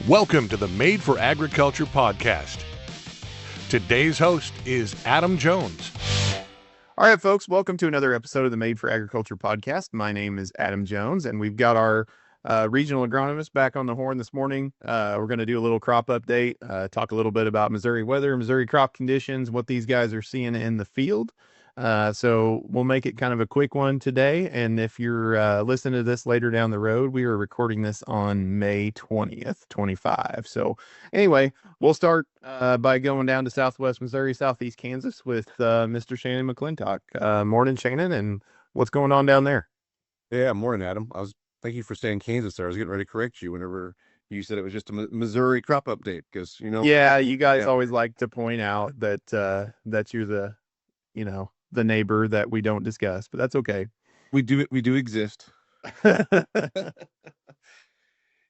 Welcome to the Made for Agriculture podcast. Today's host is Adam Jones. All right, folks, welcome to another episode of the Made for Agriculture podcast. My name is Adam Jones, and we've got our regional agronomist back on the horn this morning. We're going to do a little crop update, talk a little bit about Missouri weather, Missouri crop conditions, what these guys are seeing in the field. So we'll make it kind of a quick one today. And if you're listening to this later down the road, we are recording this on May 20th, 25. So anyway, we'll start by going down to Southwest Missouri, Southeast Kansas with Mr. Shannon McClintock. Morning, Shannon, and what's going on down there? Yeah, morning, Adam. Thank you for saying Kansas there. I was getting ready to correct you whenever you said it was just a Missouri crop update because, Yeah, you guys always like to point out that that you're the neighbor that we don't discuss, but that's okay. We do exist.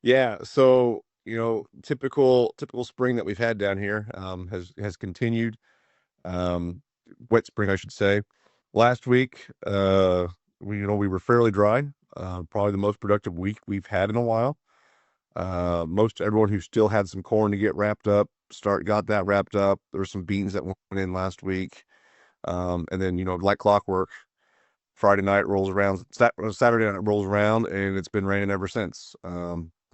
Yeah, so typical spring that we've had down here has continued. Wet spring, I should say. Last week, we were fairly dry. Probably the most productive week we've had in a while. Most everyone who still had some corn to get wrapped up got that wrapped up. There were some beans that went in last week. And then, like clockwork, Friday night rolls around, Saturday night rolls around, and it's been raining ever since.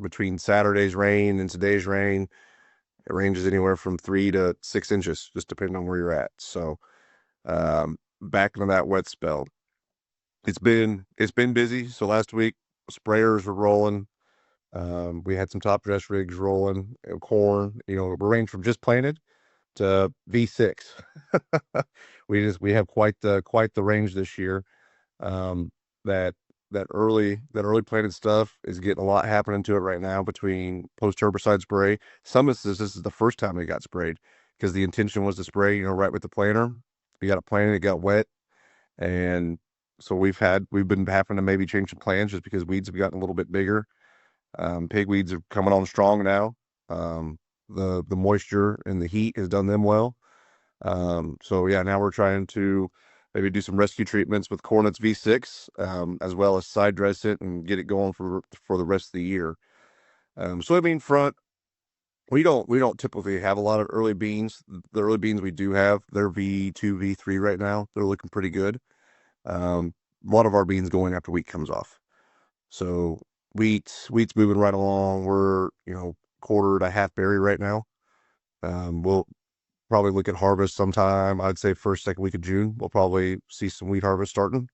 Between Saturday's rain and today's rain, it ranges anywhere from 3 to 6 inches, just depending on where you're at. So, back into that wet spell. It's been busy. So last week, sprayers were rolling. We had some top dress rigs rolling, corn, we ranged from just planted to V6. We have quite the range this year. That early planted stuff is getting a lot happening to it right now between post herbicide spray. Some of this is the first time it got sprayed because the intention was to spray, right with the planter. We got it planted, it got wet, and so we've been having to maybe change some plans just because weeds have gotten a little bit bigger. Pig weeds are coming on strong now. The moisture and the heat has done them well. So yeah, now we're trying to maybe do some rescue treatments with Cornets V6, as well as side dress it and get it going for the rest of the year. Soybean front, we don't typically have a lot of early beans. The early beans we do have, they're V2, V3 right now. They're looking pretty good. A lot of our beans going after wheat comes off. So wheat's moving right along. We're, quarter to half berry right now. We'll probably look at harvest sometime. I'd say second week of June. We'll probably see some wheat harvest starting.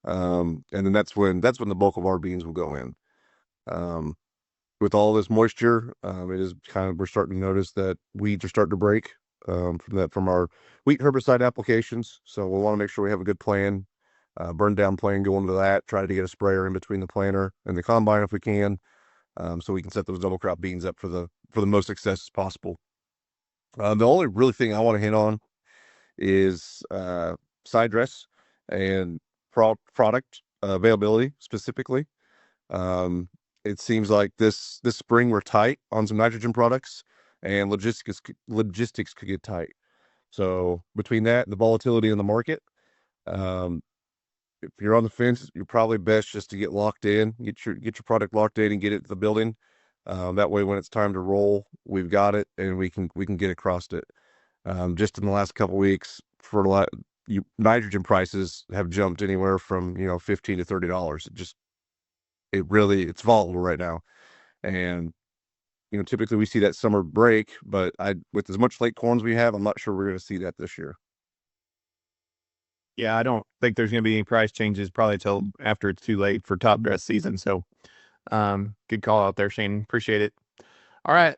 And then that's when the bulk of our beans will go in. With all this moisture, it is we're starting to notice that weeds are starting to break from our wheat herbicide applications. So we'll want to make sure we have a good plan, burn down plan going to that, try to get a sprayer in between the planter and the combine if we can, so we can set those double crop beans up for the most success as possible. The only really thing I want to hit on is side dress and product availability specifically. It seems like this spring we're tight on some nitrogen products, and logistics could get tight. So between that and the volatility in the market, if you're on the fence, you're probably best just to get locked in, get your product locked in and get it to the building. That way, when it's time to roll, we've got it and we can get across it. Just in the last couple of weeks, nitrogen prices have jumped anywhere from $15 to $30. It's volatile right now, and typically we see that summer break, but with as much late corns we have, I'm not sure we're going to see that this year. Yeah, I don't think there's going to be any price changes probably till after it's too late for top dress season. So, good call out there, Shane. Appreciate it. All right.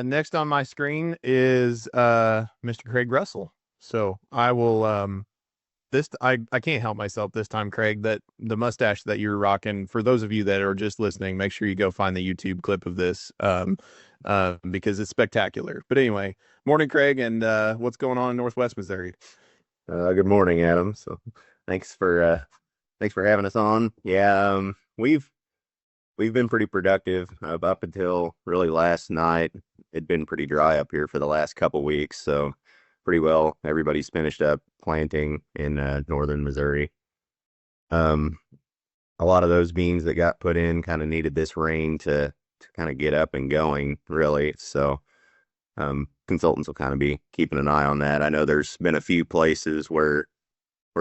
Next on my screen is Mr. Craig Russell. So I will I can't help myself this time, Craig, that the mustache that you're rocking, for those of you that are just listening, make sure you go find the YouTube clip of this because it's spectacular. But anyway, morning, Craig, and what's going on in Northwest Missouri? Good morning, Adam. So thanks for having us on. Yeah, we've been pretty productive up until really last night. It'd been pretty dry up here for the last couple weeks, so pretty well everybody's finished up planting in northern Missouri. A lot of those beans that got put in kind of needed this rain to kind of get up and going, really. So consultants will kind of be keeping an eye on that. I know there's been a few places where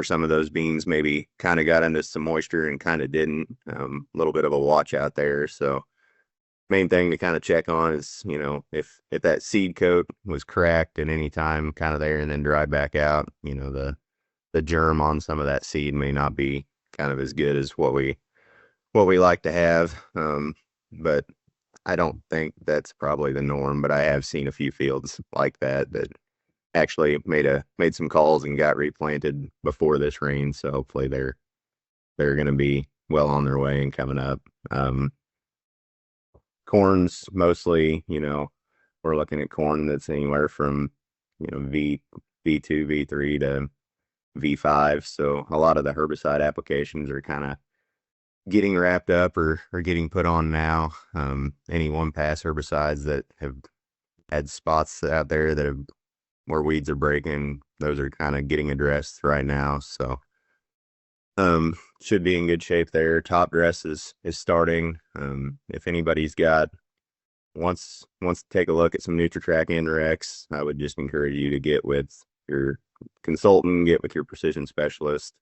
some of those beans maybe kind of got into some moisture and kind of didn't. A little bit of a watch out there. So main thing to kind of check on is, if that seed coat was cracked at any time kind of there and then dried back out, the germ on some of that seed may not be kind of as good as what we like to have. But I don't think that's probably the norm, but I have seen a few fields like that actually made some calls and got replanted before this rain. So hopefully they're going to be well on their way and coming up. Corn's mostly, we're looking at corn that's anywhere from, V2, V3 to V5. So a lot of the herbicide applications are kind of getting wrapped up or getting put on now. Any one pass herbicides that have had spots out there where weeds are breaking, those are kind of getting addressed right now. So should be in good shape there. Top dress is starting. If anybody's wants to take a look at some NutriTrack Indirects, I would just encourage you to get with your consultant, get with your precision specialist,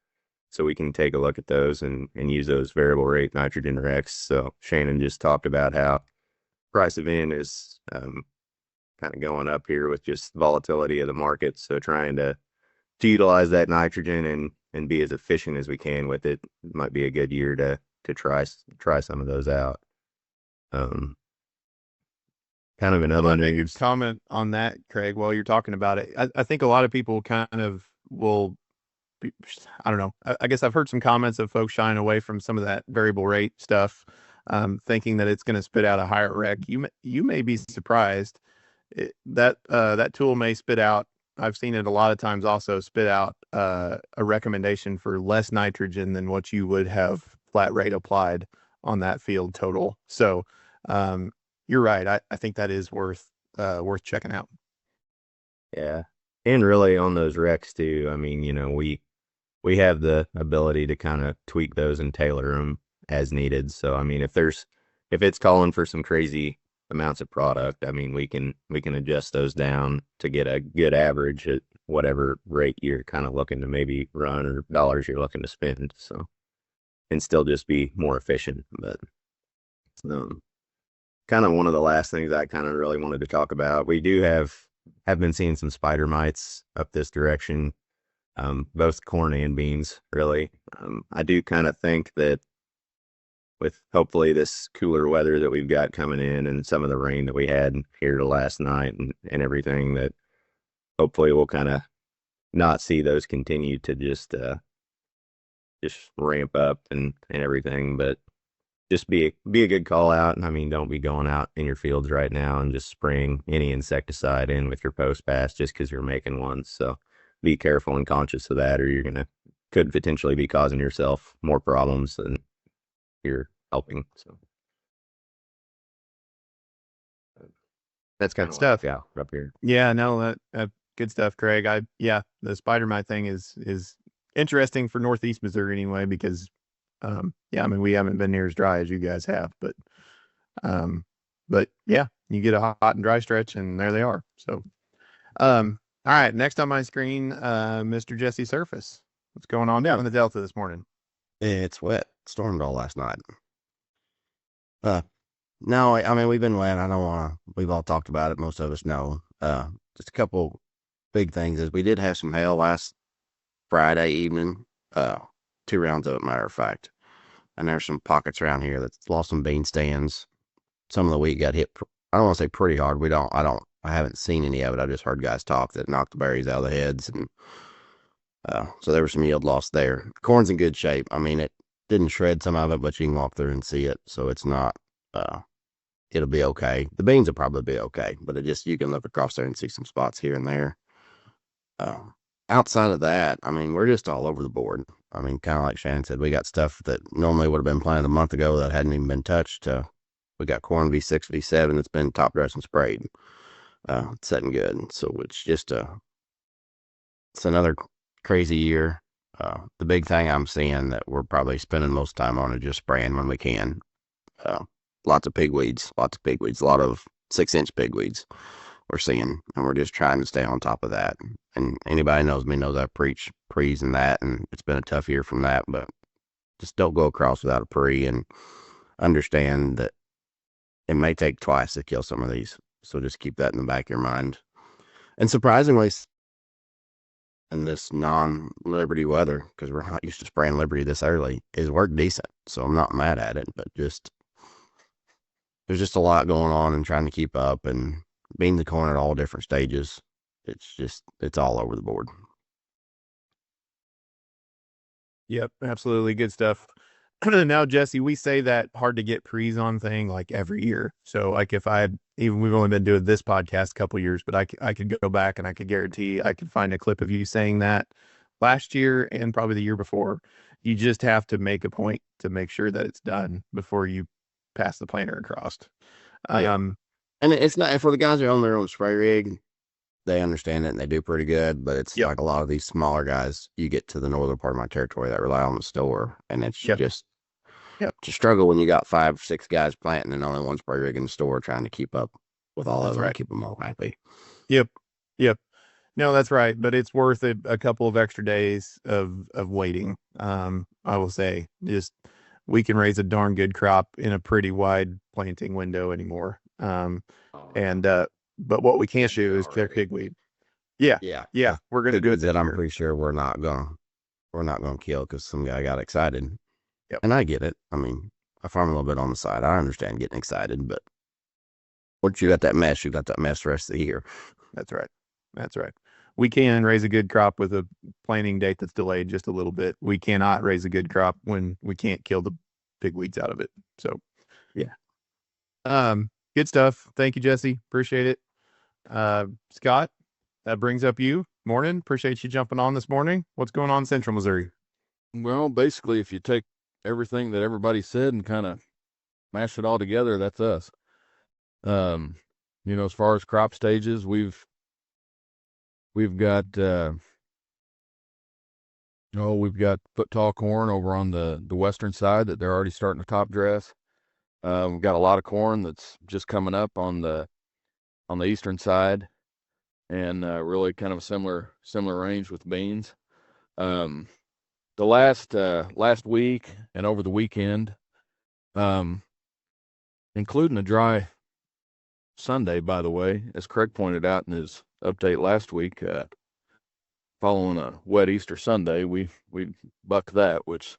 so we can take a look at those and use those variable rate nitrogen Rex. So Shannon just talked about how price of N is kind of going up here with just volatility of the market. So trying to utilize that nitrogen and be as efficient as we can with it might be a good year to try some of those out. Kind of another negative comment on that, Craig, while you're talking about it. I think a lot of people kind of will be, I don't know. I guess I've heard some comments of folks shying away from some of that variable rate stuff, thinking that it's going to spit out a higher rec. You may be surprised. That tool may spit out. I've seen it a lot of times also spit out a recommendation for less nitrogen than what you would have flat rate applied on that field total. So you're right. I think that is worth checking out. Yeah. And really on those recs too, I mean, we have the ability to kind of tweak those and tailor them as needed. So, I mean, if it's calling for some crazy amounts of product, I mean, we can adjust those down to get a good average at whatever rate you're kind of looking to maybe run or dollars you're looking to spend. So, and still just be more efficient. But kind of one of the last things I kind of really wanted to talk about, we do have been seeing some spider mites up this direction, both corn and beans, really. I do kind of think that with hopefully this cooler weather that we've got coming in and some of the rain that we had here last night and everything, that hopefully we'll kind of not see those continue to just ramp up and everything, but just be a good call out. I mean, don't be going out in your fields right now and just spraying any insecticide in with your post pass just because you're making one. So be careful and conscious of that, or could potentially be causing yourself more problems than you're helping. So that's kind of stuff. Yeah, up here. Yeah, no, that good stuff, Craig. The spider mite thing is interesting for Northeast Missouri anyway, because I mean, we haven't been near as dry as you guys have, but yeah, you get a hot and dry stretch and there they are. So, all right, next on my screen, Mr. Jesse Surface. What's going on down in the Delta this morning? It's wet. Stormed all last night. No, I mean, we've been wet. We've all talked about it. Most of us know. Just a couple big things is we did have some hail last Friday evening. 2 rounds of it, matter of fact. And there's some pockets around here that lost some bean stands. Some of the wheat got hit. I don't want to say pretty hard. I haven't seen any of it. I just heard guys talk that knocked the berries out of the heads. And so there was some yield loss there. Corn's in good shape. I mean, it didn't shred some of it, but you can walk through and see it. So it's not, it'll be okay. The beans will probably be okay, but you can look across there and see some spots here and there. Outside of that, I mean, we're just all over the board. I mean, kind of like Shannon said, we got stuff that normally would have been planted a month ago that hadn't even been touched. We got corn V6, V7 that's been top dressed and sprayed. It's setting good. So it's just it's another crazy year. The big thing I'm seeing that we're probably spending most time on is just spraying when we can. lots of pigweeds, a lot of 6-inch pigweeds we're seeing, and we're just trying to stay on top of that. And anybody knows me knows I preach pre's and that, and it's been a tough year from that, but just don't go across without a pre, and understand that it may take twice to kill some of these. So just keep that in the back of your mind. And surprisingly, in this non-Liberty weather, because we're not used to spraying Liberty this early, is worked decent. So I'm not mad at it, but just there's just a lot going on and trying to keep up and being the corn at all different stages. It's all over the board. Yep, absolutely. Good stuff. Now, Jesse, we say that hard to get pre's on thing like every year. So like if we've only been doing this podcast a couple years, but I could go back and I could guarantee I could find a clip of you saying that last year and probably the year before. You just have to make a point to make sure that it's done before you pass the planter across. And it's not for the guys who own their own spray rig. They understand it and they do pretty good, but it's like a lot of these smaller guys, you get to the northern part of my territory that rely on the store, and it's just to struggle when you got 5 or 6 guys planting and only one spray rig in the store trying to keep up with all of them and keep them all happy. Yep. No, that's right. But it's worth a couple of extra days of waiting. I will say just we can raise a darn good crop in a pretty wide planting window anymore. But what we can't do is clear pigweed. Yeah. We're going to do it that. I'm pretty sure we're not gonna kill because some guy got excited. Yep. And I get it. I mean, I farm a little bit on the side. I understand getting excited, but once you got that mess, you got that mess the rest of the year. That's right. We can raise a good crop with a planting date that's delayed just a little bit. We cannot raise a good crop when we can't kill the pigweeds out of it. So, good stuff. Thank you, Jesse. Appreciate it. Scott, that brings up you. Morning. Appreciate you jumping on this morning. What's going on in Central Missouri? Well, basically, if you take everything that everybody said and kind of mash it all together, that's us. As far as crop stages, we've got foot tall corn over on the western side that they're already starting to top dress. We've got a lot of corn that's just coming up on the eastern side, and really kind of a similar range with beans. The last week and over the weekend, including a dry Sunday, by the way, as Craig pointed out in his update last week, following a wet Easter Sunday, we bucked that, which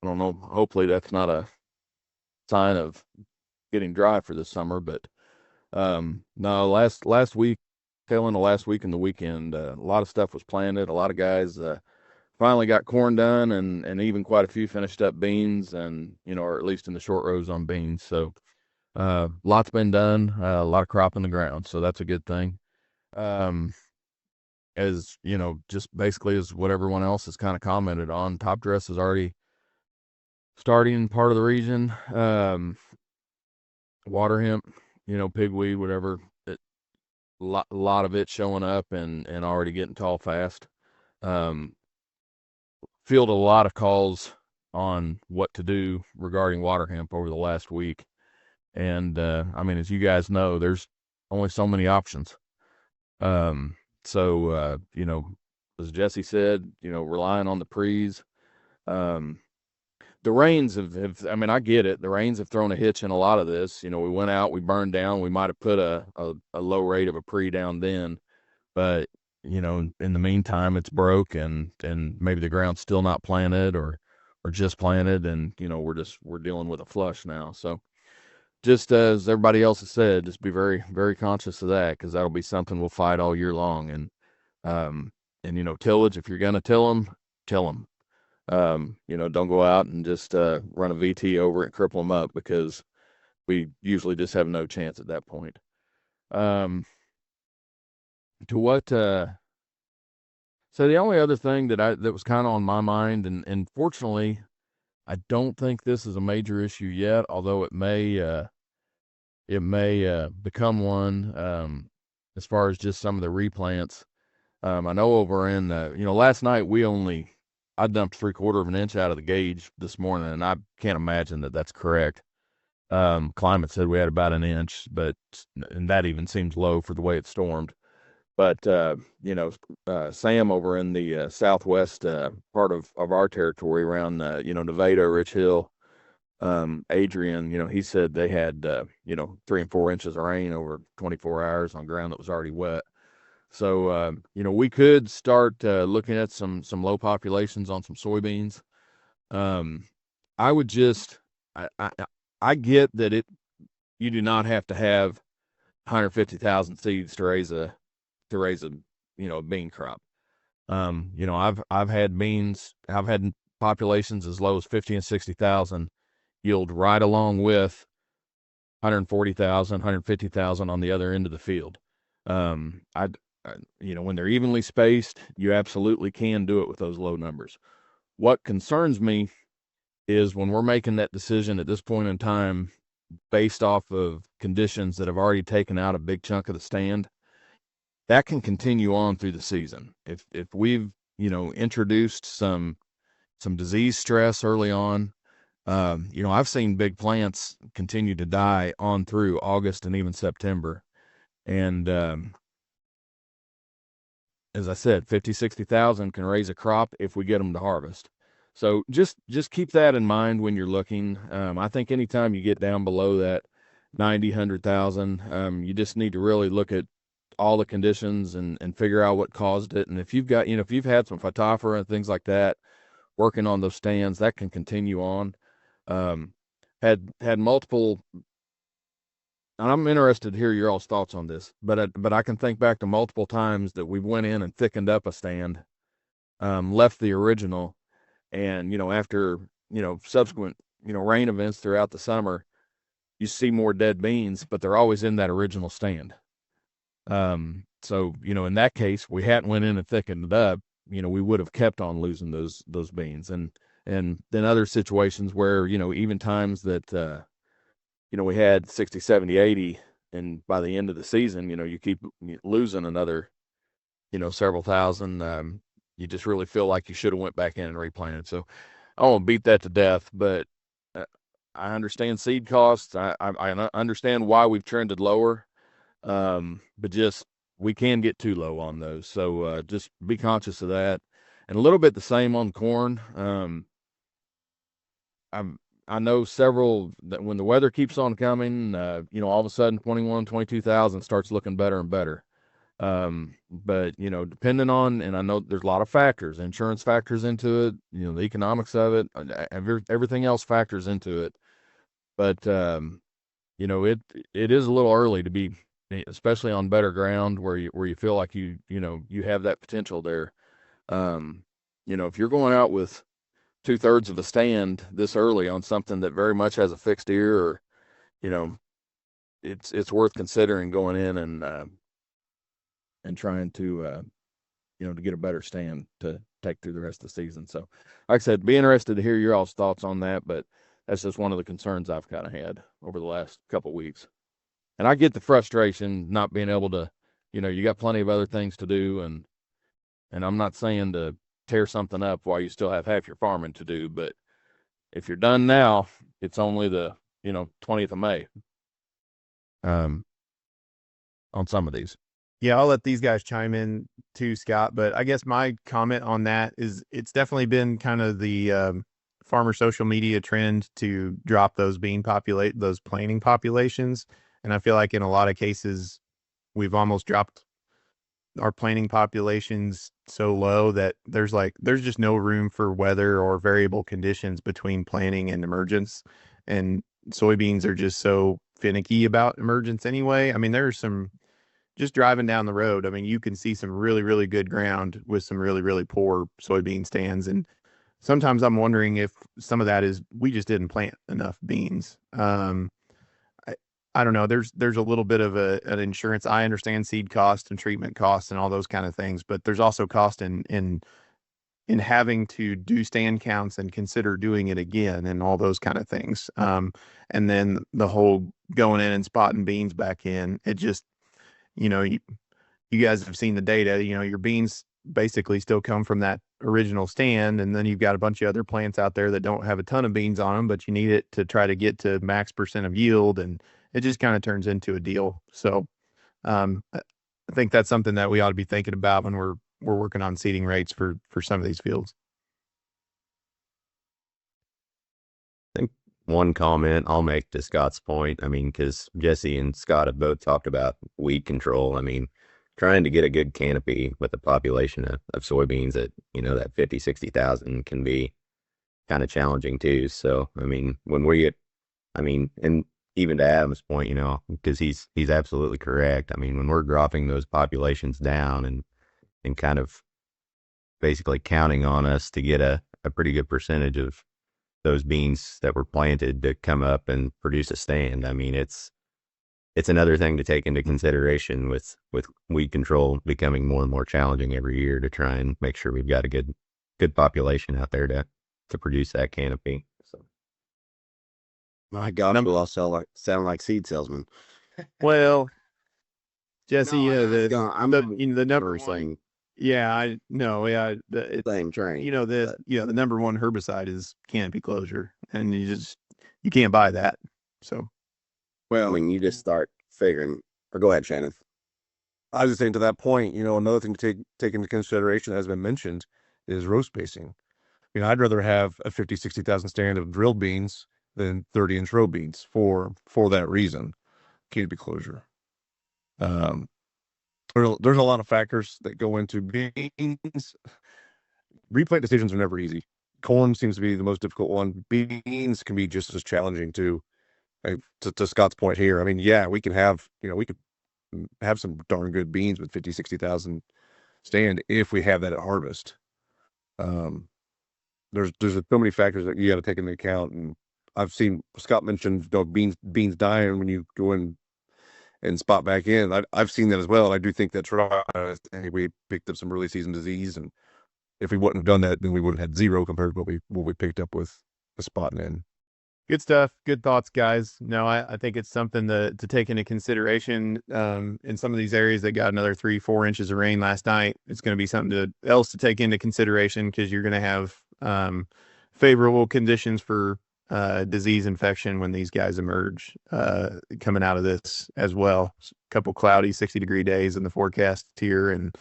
I don't know. Hopefully that's not a sign of getting dry for this summer, but no, last week, tail end of last week and the weekend, a lot of stuff was planted. A lot of guys finally got corn done, and even quite a few finished up beans, and or at least in the short rows on beans. So lots been done, a lot of crop in the ground, so that's a good thing. As just basically as what everyone else has kind of commented on, top dress is already starting in part of the region. Water hemp, pigweed, whatever, a lot of it showing up and already getting tall fast. Fielded a lot of calls on what to do regarding water hemp over the last week. And, as you guys know, there's only so many options. So, as Jesse said, relying on the pre's, the rains have I get it. The rains have thrown a hitch in a lot of this. We went out, we burned down, we might've put a low rate of a pre down then, but in the meantime, it's broke and maybe the ground's still not planted or just planted. And, we're dealing with a flush now. So just as everybody else has said, just be very, very conscious of that, because that'll be something we'll fight all year long. And tillage, if you're going to till them, don't go out and just run a VT over it and cripple them up, because we usually just have no chance at that point. So the only other thing that was kind of on my mind, and fortunately, I don't think this is a major issue yet, although it may become one, as far as just some of the replants. I know over in last night I dumped 3/4 of an inch out of the gauge this morning, and I can't imagine that that's correct. Climate said we had about an inch, and that even seems low for the way it stormed. But Sam over in the southwest part of our territory around Nevada, Rich Hill, Adrian, he said they had 3 and 4 inches of rain over 24 hours on ground that was already wet. So we could start looking at some low populations on some soybeans. I would just I get that you do not have to have 150,000 seeds to raise a bean crop. I've had beans, I've had populations as low as 50 and 60,000 yield right along with 140,000, 150,000 on the other end of the field. When they're evenly spaced, you absolutely can do it with those low numbers. What concerns me is when we're making that decision at this point in time based off of conditions that have already taken out a big chunk of the stand, that can continue on through the season. If we've, introduced some disease stress early on, I've seen big plants continue to die on through August and even September. And as I said, 50, 60,000 can raise a crop if we get them to harvest. So just keep that in mind when you're looking. I think anytime you get down below that 90, 100,000, you just need to really look at all the conditions and figure out what caused it. And if you've got, if you've had some phytophthora and things like that working on those stands, that can continue on. Had multiple, and I'm interested to hear your all's thoughts on this, but I can think back to multiple times that we went in and thickened up a stand, left the original, and after subsequent rain events throughout the summer, you see more dead beans, but they're always in that original stand. So in that case, we hadn't went in and thickened it up, we would have kept on losing those beans. And then other situations where even times that we had 60, 70, 80, and by the end of the season, you keep losing another several thousand. You just really feel like you should have went back in and replanted. So I won't beat that to death, but I understand seed costs. I understand why we've trended lower, but just we can get too low on those. So just be conscious of that. And a little bit the same on corn. I know several that when the weather keeps on coming, all of a sudden 21, 22,000 starts looking better and better. But depending on, and I know there's a lot of factors, insurance factors into it, the economics of it, everything else factors into it. But, it is a little early to be, especially on better ground where you feel like you have that potential there. If you're going out with 2/3 of a stand this early on something that very much has a fixed ear, or, it's worth considering going in and trying to, to get a better stand to take through the rest of the season. So like I said, be interested to hear your all's thoughts on that, but that's just one of the concerns I've kind of had over the last couple of weeks. And I get the frustration not being able to, you got plenty of other things to do, and I'm not saying to tear something up while you still have half your farming to do, but if you're done now, it's only the 20th of May on some of these. Yeah, I'll let these guys chime in too, Scott, but I guess my comment on that is it's definitely been kind of the farmer social media trend to drop those those planting populations. And I feel like in a lot of cases, we've almost dropped our planting populations so low that there's just no room for weather or variable conditions between planting and emergence. And soybeans are just so finicky about emergence anyway. I mean, there's some, just driving down the road, I mean, you can see some really, really good ground with some really, really poor soybean stands. And sometimes I'm wondering if some of that is we just didn't plant enough beans. I don't know. There's a little bit of an insurance. I understand seed cost and treatment costs and all those kind of things, but there's also cost in having to do stand counts and consider doing it again and all those kind of things. And then the whole going in and spotting beans back in, it just, you guys have seen the data, your beans basically still come from that original stand, and then you've got a bunch of other plants out there that don't have a ton of beans on them, but you need it to try to get to max percent of yield, and it just kind of turns into a deal. So I think that's something that we ought to be thinking about when we're working on seeding rates for some of these fields. I think one comment I'll make to Scott's point, I mean, because Jesse and Scott have both talked about weed control. I mean, trying to get a good canopy with the population of soybeans at, that 50, 60,000 can be kind of challenging too. So, I mean, and even to Adam's point, because he's absolutely correct. I mean, when we're dropping those populations down and kind of basically counting on us to get a pretty good percentage of those beans that were planted to come up and produce a stand. I mean, it's another thing to take into consideration with weed control becoming more and more challenging every year to try and make sure we've got a good population out there to produce that canopy. So, My God, we'll all sound like seed salesmen. Well, Jesse, the number one. Yeah, I know. Yeah, same train. The number one herbicide is canopy closure, and you can't buy that. So, well, when you just start figuring, or go ahead, Shannon. I was just saying to that point, another thing to take into consideration, as been mentioned, is row spacing. I'd rather have a 50, 60,000 stand of drilled beans than 30-inch row beans for that reason. Canopy closure. There's a lot of factors that go into beans. Replant decisions are never easy. Corn seems to be the most difficult one. Beans can be just as challenging too. To Scott's point here, I mean, yeah, we can have, we could have some darn good beans with 50, 60,000 stand if we have that at harvest. There's so many factors that you got to take into account, and I've seen Scott mentioned beans dying when you go in and spot back in. I've seen that as well. I do think that's right. I think we picked up some early season disease, and if we wouldn't have done that, then we would have had zero compared to what we picked up with the spotting in. Good stuff. Good thoughts, guys. No, I think it's something to take into consideration. In some of these areas that got another 3-4 inches of rain last night, it's going to be something else to take into consideration, because you're going to have favorable conditions for disease infection when these guys emerge coming out of this as well. A couple cloudy 60-degree days in the forecast here and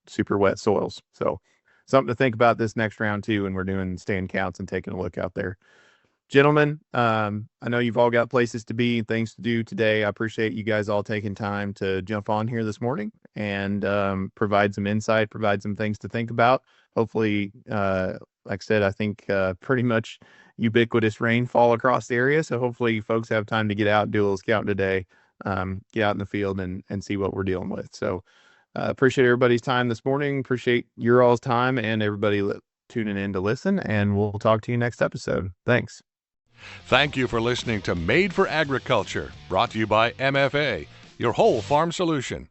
super wet soils. So something to think about this next round too when we're doing stand counts and taking a look out there. Gentlemen, I know you've all got places to be, things to do today. I appreciate you guys all taking time to jump on here this morning and provide some insight, provide some things to think about. Hopefully, like I said, I think pretty much ubiquitous rainfall across the area. So hopefully folks have time to get out and do a little scouting today, get out in the field and see what we're dealing with. So appreciate everybody's time this morning. Appreciate your all's time and everybody tuning in to listen. And we'll talk to you next episode. Thanks. Thank you for listening to Made for Agriculture, brought to you by MFA, your whole farm solution.